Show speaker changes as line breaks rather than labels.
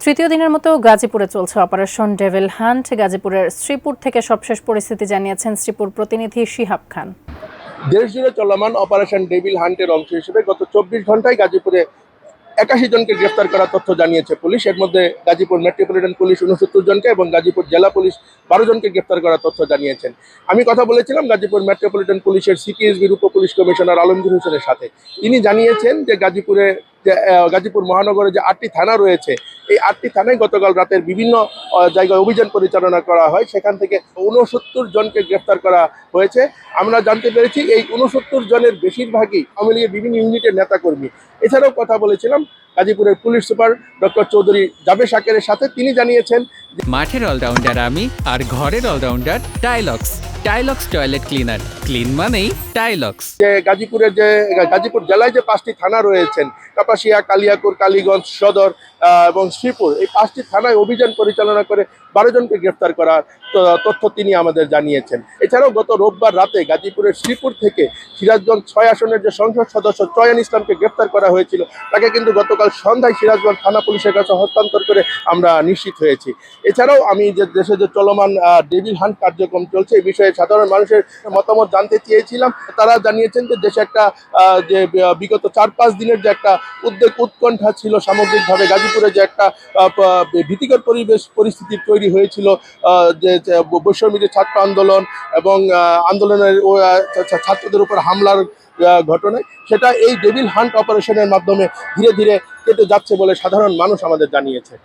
তৃতীয় দিনের মতো গাজীপুরে চলছে অপারেশন ডেভিল হান্ট। গাজীপুরের শ্রীপুর থেকে সবশেষ পরিস্থিতি জানিয়েছেন শ্রীপুর প্রতিনিধি শিহাব খান।
দেশ জুড়ে চলমান অপারেশন ডেভিল হান্টের অংশ হিসেবে গত 24 ঘন্টায় গাজীপুরে 81 জনকে গ্রেফতার করার তথ্য জানিয়েছে পুলিশ। এর মধ্যে গাজীপুর মেট্রোপলিটন পুলিশ 69 জনকে এবং গাজীপুর জেলা পুলিশ 12 জনকে গ্রেফতার করার তথ্য জানিয়েছেন। আমি কথা বলেছিলাম গাজীপুর মেট্রোপলিটন পুলিশের সিপিএসবির উপ পুলিশ কমিশনার আলমগীর হোসেনের সাথে। তিনি জানিয়েছেন যে গাজীপুর মহানগরে যে 8টি থানা রয়েছে, এই 8টি থানায় গতকাল রাতের বিভিন্ন জায়গায় অভিযান পরিচালনা করা হয়। সেখান থেকে 69 জনকে গ্রেফতার করা হয়েছে। আমরা জানতে পেরেছি এই 69 জনের বেশিরভাগই আওয়ামী লীগের বিভিন্ন ইউনিটের নেতাকর্মী। এছাড়াও কথা বলেছিলাম গাজীপুরের police super doctor Chowdhury Jaber শাকেরের সাথে। তিনি জানিয়েছেন
মাঠের অলরাউন্ডার আমি আর ঘরের allrounder Tylox. Tylox toilet cleaner, clean মানেই টাইলক্স।
যে গাজীপুর জেলায় যে 5টি থানা রয়েছেন, কাপাসিয়া, কালিয়াকৈর, কালীগঞ্জ সদর এবং শ্রীপুর, এই 5টি থানায় অভিযান পরিচালনা করে 12 জনকে গ্রেফতার করার তথ্য তিনি আমাদের জানিয়েছেন। এছাড়াও গত রোববার রাতে গাজীপুরের শ্রীপুর থেকে সিরাজগঞ্জ 6 আসনের যে সংসদ সদস্য চয়ন ইসলামকে গ্রেফতার করা হয়েছিল, তাকে কিন্তু গতকাল সন্ধ্যায় সিরাজগঞ্জ থানা পুলিশের কাছে হস্তান্তর করে আমরা নিশ্চিত হয়েছি। এছাড়াও আমি যে দেশে যে চলমান ডেভিল হান্ট কার্যক্রম চলছে, এই বিষয়ে সাধারণ মানুষের মতামত জানতে চেয়েছিলাম। তারা জানিয়েছেন যে দেশে একটা যে বিগত 4-5 দিনের যে একটা উৎকণ্ঠা ছিল, সামগ্রিকভাবে গাজীপুরে যে একটা ভীতিকর পরিস্থিতি তৈরি হয়েছিল, যে বৈষম্যবিরোধী ছাত্র আন্দোলন এবং আন্দোলনের ছাত্রদের উপর হামলার ঘটনায়, সেটা এই ডেভিল হান্ট অপারেশনের মাধ্যমে ধীরে ধীরে কেটে যাচ্ছে বলে সাধারণ মানুষ আমাদের জানিয়েছে।